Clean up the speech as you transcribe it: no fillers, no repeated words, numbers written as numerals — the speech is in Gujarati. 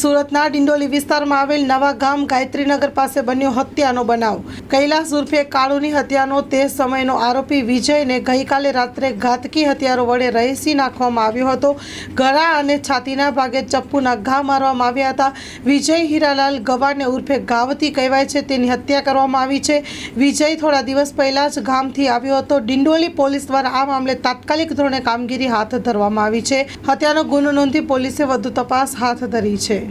સુરતના ડિંડોલી વિસ્તારમાં આવેલ નવા ગામ ગાયત્રીનગર પાસે બન્યો હત્યાનો બનાવ। કૈલાસ ઉર્ફે કાળુની હત્યાનો તે સમયનો આરોપી વિજયને ગઈકાલે રાત્રે ઘાતકી હથિયારો વડે રહીસી નાખવામાં આવ્યો હતો। ગળા અને છાતીના ભાગે ચપ્પુના ઘા મારવામાં આવ્યા હતા। વિજય હીરાલાલ ગવાને ઉર્ફે ગાવતી કહેવાય છે તેની હત્યા કરવામાં આવી છે। વિજય થોડા દિવસ પહેલા જ ગામથી આવ્યો હતો। ડિંડોલી પોલીસ દ્વારા આ મામલે તાત્કાલિક ધોરણે કામગીરી હાથ ધરવામાં આવી છે। હત્યાનો ગુનો નોંધી પોલીસે વધુ તપાસ હાથ ધરી છે।